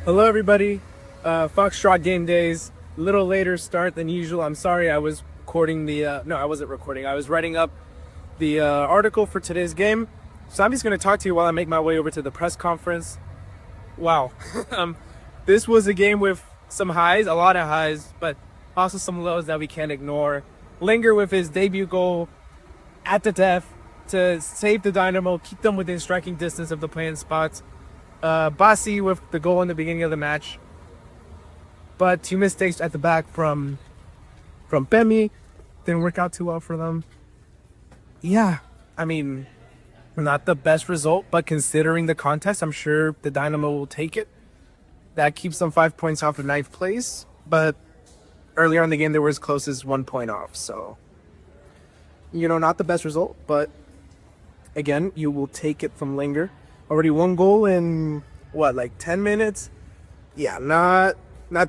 Hello, everybody. Foxtrot Gamedays. A little later start than usual. I'm sorry. I was recording the. No, I wasn't recording. I was writing up the article for today's game. So I'm just going to talk to you while I make my way over to the press conference. Wow. This was a game with some highs, a lot of highs, but also some lows that we can't ignore. Lingr with his debut goal at the death to save the Dynamo, keep them within striking distance of the play-in spots. Bassi with the goal in the beginning of the match, but two mistakes at the back from Bemi didn't work out too well for them. Yeah, I mean, not the best result, but considering the context, I'm sure the Dynamo will take it. That keeps them 5 points off of ninth place, but earlier in the game they were as close as 1 point off, so not the best result, but again, you will take it from Lingr. Already one goal in, 10 minutes? Yeah, not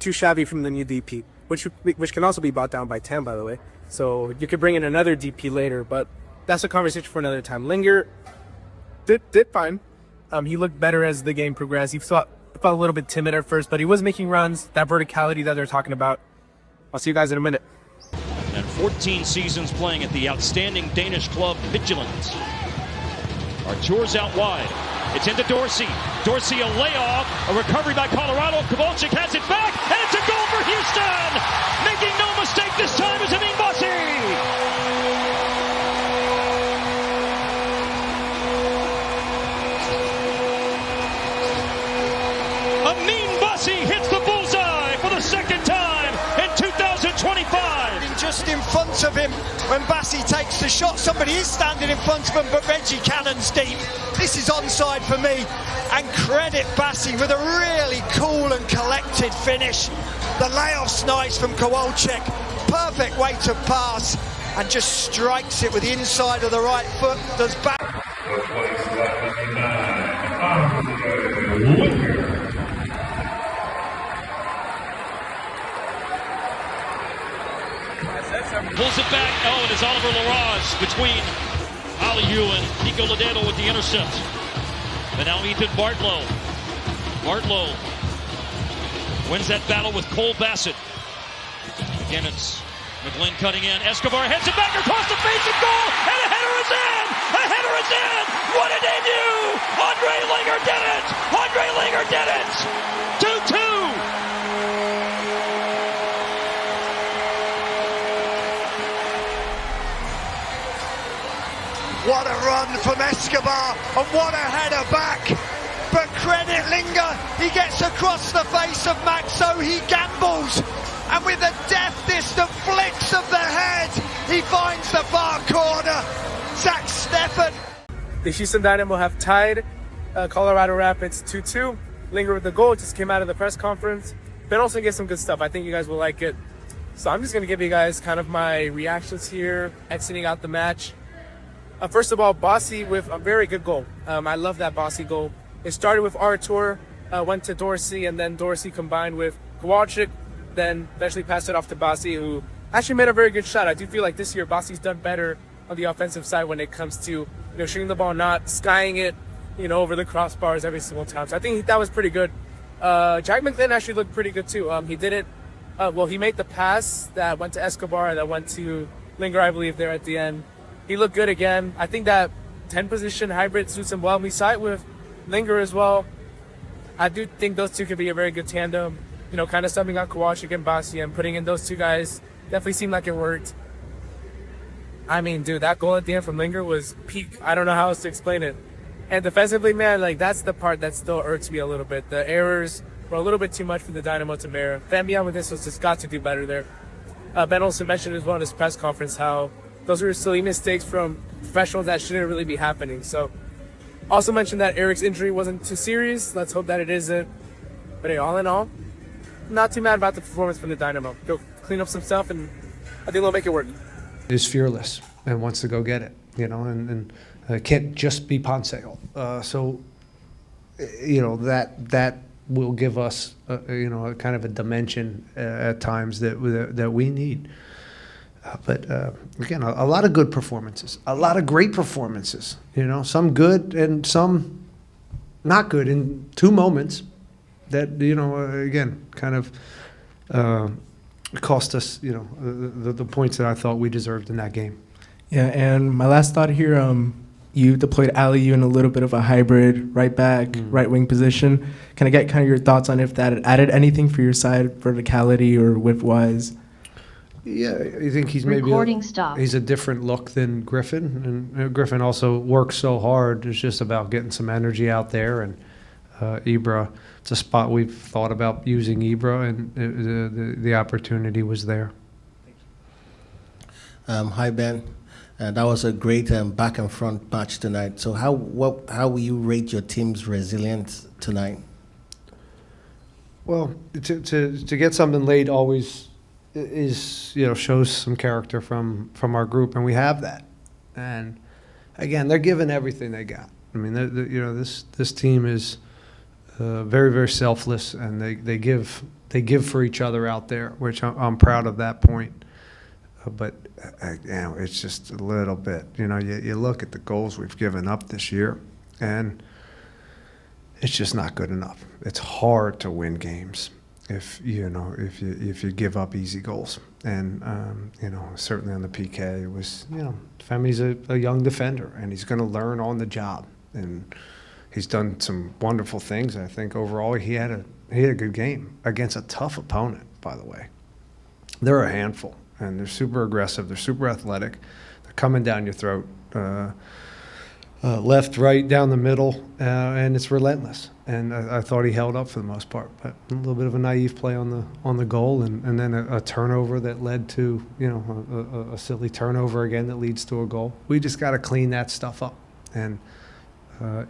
too shabby from the new DP, which can also be bought down by 10, by the way. So you could bring in another DP later, but that's a conversation for another time. Lingr did fine. He looked better as the game progressed. He felt a little bit timid at first, but he was making runs, that verticality that they're talking about. I'll see you guys in a minute. And 14 seasons playing at the outstanding Danish club Vigilant. Artur's out wide. It's into Dorsey. Dorsey a layoff. A recovery by Colorado. Kowalczyk has it back. And it's a goal for Houston. Making no mistake this time is Amin Bassi. Amin Bassi hits the bullseye for the second time in 2025. Just in front of him when Bassi takes the shot. Somebody is standing in front of him, but Reggie Cannon's deep. This is onside for me, and credit Bassi with a really cool and collected finish. The layoff's nice from Kowalczyk. Perfect way to pass, and just strikes it with the inside of the right foot. Does back. Pulls it back. Oh, it is Oliver Larraz between Aliu and Nico Ladero with the intercept. And now Ethan Bartlow. Bartlow wins that battle with Cole Bassett. Again, it's McGlynn cutting in. Escobar heads it back across the face of goal. And a header is in! A header is in! What a debut! Ondřej Lingr did it! Ondřej Lingr did it! 2-2! What a run from Escobar, and what a header back. But credit Lingr, he gets across the face of Maxo, he gambles, and with the deftest of flicks of the head, he finds the far corner. Zach Steffen. The Houston Dynamo have tied Colorado Rapids 2-2. Lingr with the goal, just came out of the press conference. Ben also gets some good stuff. I think you guys will like it. So I'm just going to give you guys kind of my reactions here, exiting out the match. First of all, Bassi with a very good goal. I love that Bassi goal. It started with Artur, went to Dorsey, and then Dorsey combined with Kowalczyk, then eventually passed it off to Bassi, who actually made a very good shot. I do feel like this year Bassi's done better on the offensive side when it comes to shooting the ball, not skying it, over the crossbars every single time. So I think that was pretty good. Jack McGlynn actually looked pretty good too. He didn't. He made the pass that went to Escobar, that went to Lingr, I believe, there at the end. He looked good again. I think that 10 position hybrid suits him well. We saw it with Lingr as well. I do think those two could be a very good tandem. Kind of subbing out Kowalczyk and Bassi and putting in those two guys definitely seemed like it worked. I mean, dude, that goal at the end from Lingr was peak. I don't know how else to explain it. And defensively, man, that's the part that still irks me a little bit. The errors were a little bit too much for the Dynamo to bear. Fabian with this was just got to do better there. Ben Olsen mentioned as well in his press conference how those were silly mistakes from professionals that shouldn't really be happening. So, also mentioned that Eric's injury wasn't too serious. Let's hope that it isn't. But hey, all in all, not too mad about the performance from the Dynamo. Go clean up some stuff, and I think they'll make it work. Is fearless and wants to go get it, and can't just be Ponceal. That will give us, a kind of a dimension at times that we need. But again, a lot of good performances, a lot of great performances, some good and some not good in two moments, that, again, kind of cost us, the points that I thought we deserved in that game. Yeah, and my last thought here, you deployed Aliyu in a little bit of a hybrid right back, right wing position. Can I get kind of your thoughts on if that added anything for your side, verticality or width wise? Yeah, I think he's maybe he's a different look than Griffin, and Griffin also works so hard. It's just about getting some energy out there, and Ibra, it's a spot we've thought about using Ibra, and the opportunity was there. Hi Ben, that was a great back and front match tonight. So how will you rate your team's resilience tonight? Well, to get something late always is, shows some character from our group, and we have that. And again, they're giving everything they got. I mean, this team is very, very selfless, and they give for each other out there, which I'm proud of that point. But it's just a little bit. You look at the goals we've given up this year, and it's just not good enough. It's hard to win games if you give up easy goals. And certainly on the PK, it was Femi's a young defender, and he's going to learn on the job. And he's done some wonderful things. I think overall he had a good game against a tough opponent. By the way, they're a handful, and they're super aggressive. They're super athletic. They're coming down your throat. Left, right, down the middle, and it's relentless. And I thought he held up for the most part, but a little bit of a naive play on the goal, and then a turnover that led to a silly turnover again that leads to a goal. We just got to clean that stuff up, and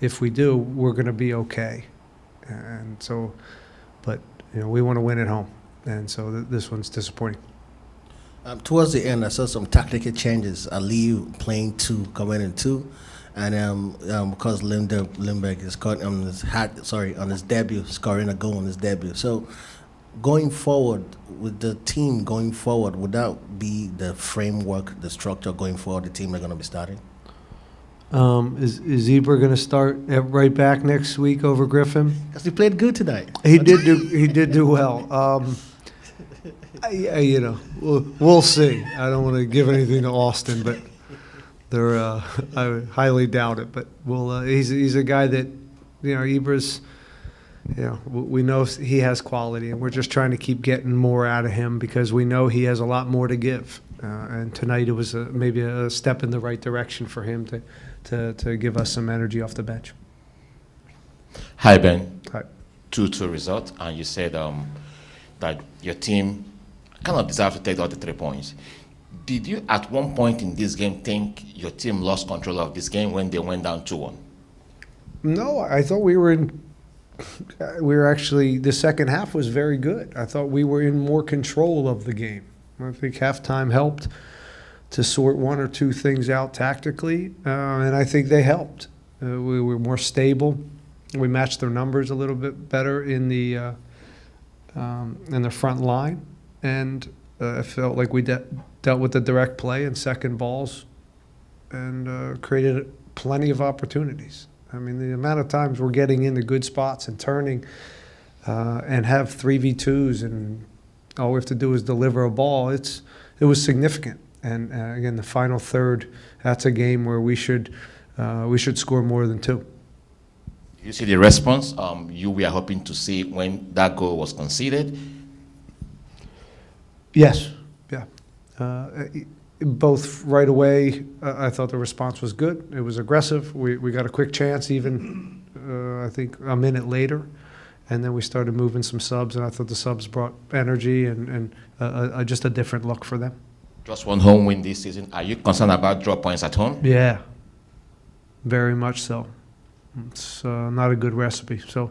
if we do, we're going to be okay. And so, but we want to win at home, and so this one's disappointing. Towards the end, I saw some tactical changes. Aliyu playing 2, coming in 2. And because Lindbergh is caught on his debut, scoring a goal on his debut. So going forward with the team would that be the framework, the structure going forward, the team they're going to be starting? Is Ibra going to start at right back next week over Griffin? Because he played good tonight. He did do well. We'll see. I don't want to give anything to Austin, but I highly doubt it. But he's a guy that Ibra's. We know he has quality, and we're just trying to keep getting more out of him because we know he has a lot more to give. And tonight it was maybe a step in the right direction for him to give us some energy off the bench. Hi, Ben. Hi. 2-2 result, and you said that your team kind of deserved to take all the 3 points. Did you at one point in this game think your team lost control of this game when they went down 2-1? No, I thought we were actually, the second half was very good. I thought we were in more control of the game. I think halftime helped to sort one or two things out tactically, and I think they helped. We were more stable. We matched their numbers a little bit better in the front line, and I felt like we dealt with the direct play and second balls and created plenty of opportunities. I mean, the amount of times we're getting into good spots and turning and have 3v2s and all we have to do is deliver a ball, it was significant. And again, the final third, that's a game where we should score more than 2. You see the response you were hoping to see when that goal was conceded? Yes, yeah. Both right away, I thought the response was good. It was aggressive. We got a quick chance even, I think, a minute later. And then we started moving some subs, and I thought the subs brought energy and just a different look for them. Just one home win this season. Are you concerned about draw points at home? Yeah, very much so. It's not a good recipe. So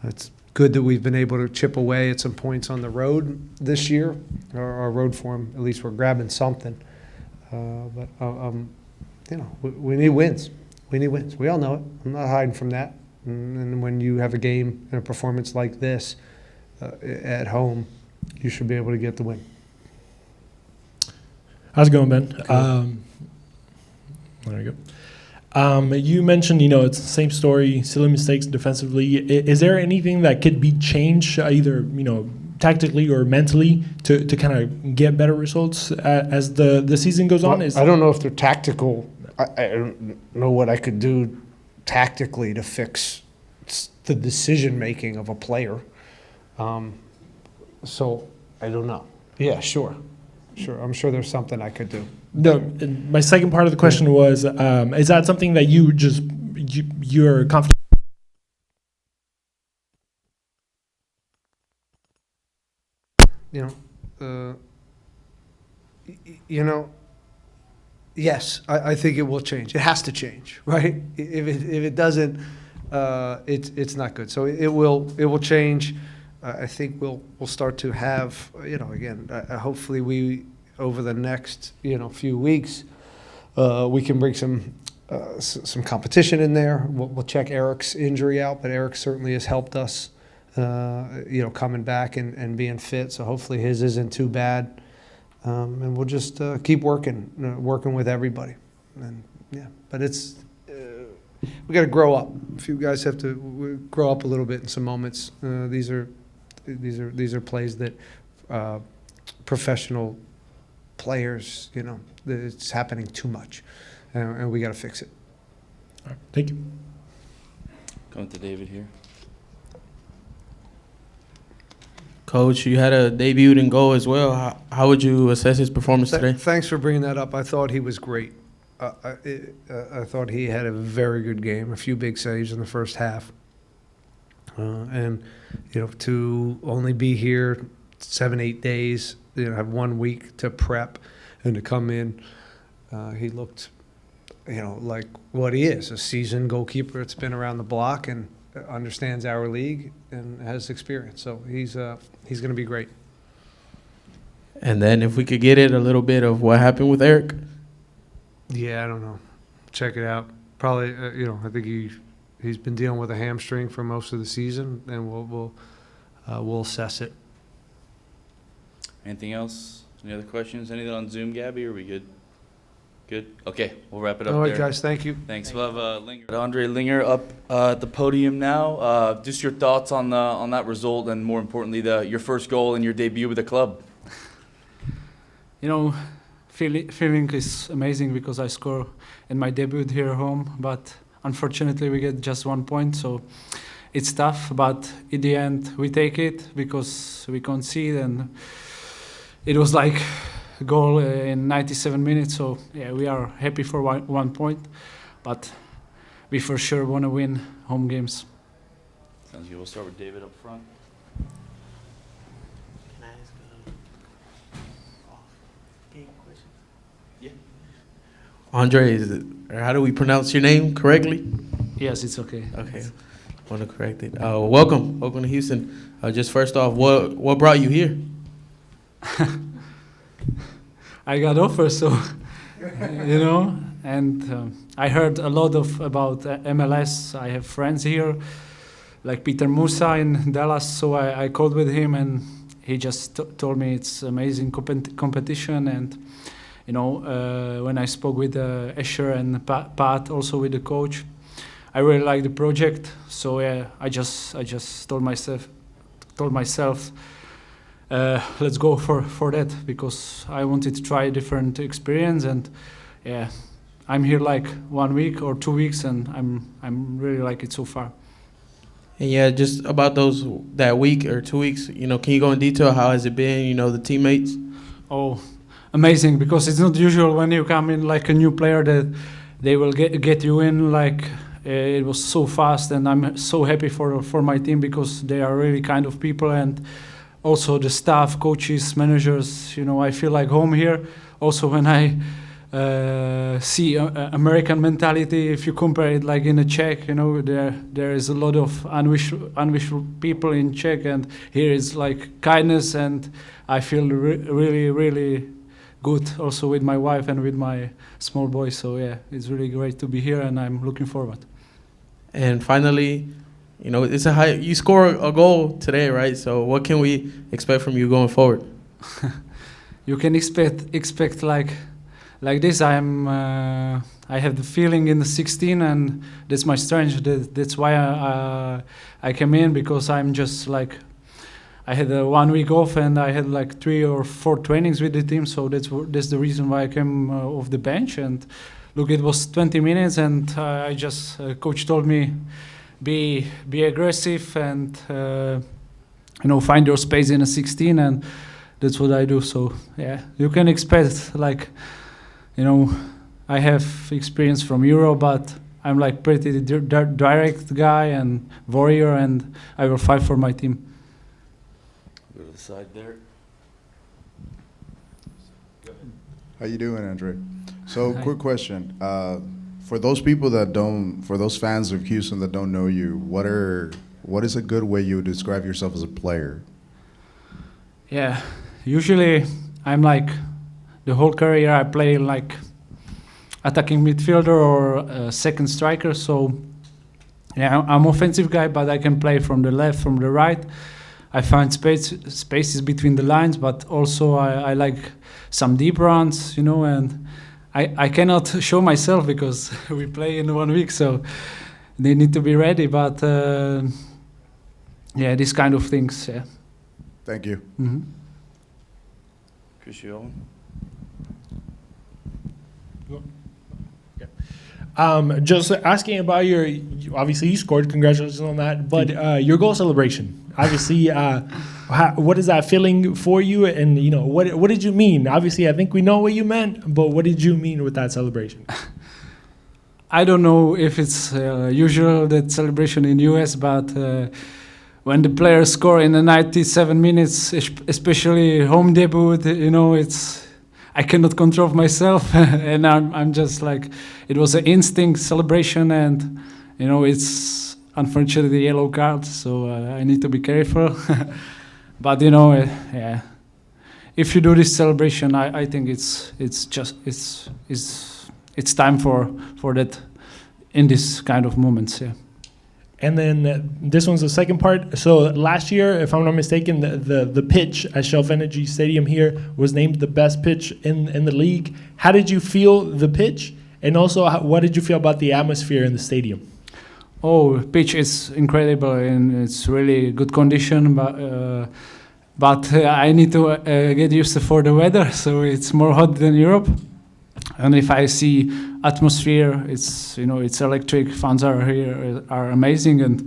it's good that we've been able to chip away at some points on the road this year. Our road form, at least we're grabbing something. But we need wins. We need wins. We all know it. I'm not hiding from that. And when you have a game and a performance like this at home, you should be able to get the win. How's it going, Ben? There we go. You mentioned, it's the same story, silly mistakes defensively. Is there anything that could be changed, either, tactically or mentally, to kind of get better results as the season goes on? I don't know if they're tactical. I don't know what I could do tactically to fix the decision-making of a player. So I don't know. Yeah, sure. I'm sure there's something I could do. No, my second part of the question was, is that something that you're confident? Yes, I think it will change. It has to change, right? If it doesn't, it's not good. So it will change. I think we'll start to have, again, hopefully we, over the next, few weeks, we can bring some competition in there. We'll check Eric's injury out, but Eric certainly has helped us, coming back and being fit. So hopefully his isn't too bad. And we'll just keep working with everybody. And but it's, we got to grow up. If you guys have to grow up a little bit in some moments. These are plays that professional players, it's happening too much, and we got to fix it. All right, thank you. Coming to David here. Coach, you had a debut in goal as well. How would you assess his performance today? Thanks for bringing that up. I thought he was great. I thought he had a very good game, a few big saves in the first half. And, to only be here 7-8 days, have 1 week to prep and to come in, he looked, like what he is, a seasoned goalkeeper that's been around the block and understands our league and has experience. So he's going to be great. And then if we could get it a little bit of what happened with Eric. Yeah, I don't know. Check it out. Probably, I think he's been dealing with a hamstring for most of the season, and we'll assess it. Anything else? Any other questions? Anything on Zoom, Gabby? Are we good? Good. Okay, we'll wrap it up. All right, there. guys. Thank you. Thanks. We'll have Ondřej Lingr up at the podium now. Just your thoughts on that result, and more importantly, your first goal and your debut with the club. Feeling is amazing because I score in my debut here at home, but unfortunately we get just 1 point, so it's tough. But in the end, we take it because we concede, and it was like a goal in 97 minutes. So yeah, we are happy for 1 point, but we for sure want to win home games. Sounds good. We'll start with David up front. Ondřej, how do we pronounce your name correctly? Yes, it's okay. Okay, I want to correct it. Welcome to Houston. Just first off, what brought you here? I got offers, so and I heard a lot about MLS. I have friends here, like Peter Musa in Dallas. So I called with him, and he just told me it's amazing competition. And when I spoke with Escher and Pat, also with the coach, I really like the project. So yeah, I just told myself, let's go for that, because I wanted to try a different experience. And yeah, I'm here like 1 week or 2 weeks, and I'm really like it so far. And yeah, just about that week or 2 weeks, can you go in detail? How has it been? The teammates? Oh, amazing, because it's not usual when you come in like a new player that they will get you in like it was so fast. And I'm so happy for my team, because they are really kind of people, and also the staff, coaches, managers. I feel like home here. Also when I see American mentality, if you compare it like in a Czech, there is a lot of unwishful people in Czech, and here is like kindness, and I feel really, really good also with my wife and with my small boy. So yeah, it's really great to be here, and I'm looking forward. And finally, it's you score a goal today, right? So what can we expect from you going forward? You can expect like this. I have the feeling in the 16, and that's my strength. That's why I came in, because I'm just like, I had 1 week off and I had like 3 or 4 trainings with the team, so that's the reason why I came off the bench. And look, it was 20 minutes, and I just coach told me be aggressive and find your space in a 16, and that's what I do. So yeah, you can expect like, I have experience from Euro, but I'm like pretty direct guy and warrior, and I will fight for my team. Go to the side there. How you doing, Andre? So, quick question. For those fans of Houston that don't know you, what is a good way you would describe yourself as a player? Yeah, usually I'm like, the whole career I play like attacking midfielder or second striker. So yeah, I'm offensive guy, but I can play from the left, from the right. I find spaces between the lines, but also I like some deep runs, and I cannot show myself because we play in 1 week, so they need to be ready. But yeah, these kind of things. Yeah. Thank you. Mm-hmm. Christian. Just asking about obviously you scored, congratulations on that, but your goal celebration, obviously, what is that feeling for you, and what did you mean? Obviously, I think we know what you meant, but what did you mean with that celebration? I don't know if it's usual, that celebration in US, but when the players score in the 97 minutes, especially home debut, I cannot control myself, and I'm just like, it was an instinct celebration, and it's unfortunately a yellow card, so I need to be careful. But yeah, if you do this celebration, I think it's time for that in this kind of moments. Yeah. And then this one's the second part. So last year, if I'm not mistaken, the pitch at Shelf Energy Stadium here was named the best pitch in the league. How did you feel the pitch? And also, what did you feel about the atmosphere in the stadium? Oh, pitch is incredible, and it's really good condition. But I need to get used to for the weather. So it's more hot than Europe. And if I see atmosphere, it's it's electric. Fans are here are amazing, and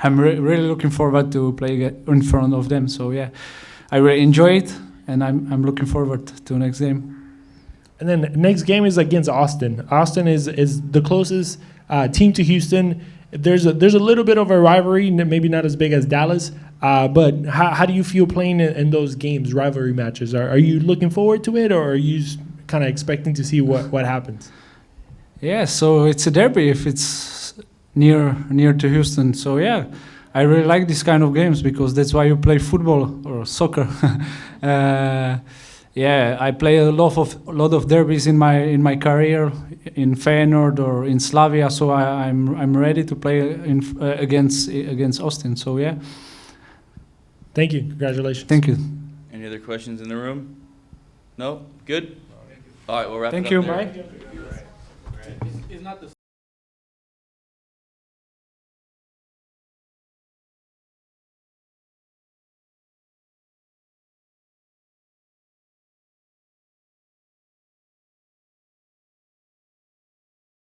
I'm really looking forward to play in front of them. So yeah, I really enjoy it, and I'm looking forward to next game. And then next game is against Austin. Austin is the closest team to Houston. There's a little bit of a rivalry, maybe not as big as Dallas, but how do you feel playing in those games, rivalry matches? Are you looking forward to it, or are you kind of expecting to see what happens? Yeah, so it's a derby if it's near to Houston. So yeah, I really like this kind of games because that's why you play football or soccer. Yeah, I play a lot of derbies in my career in Feyenoord or in Slavia. So I'm ready to play against Austin. So yeah. Thank you. Congratulations. Thank you. Any other questions in the room? No? Good? All right, we'll wrap it up Thank you. there. Bye. It's not the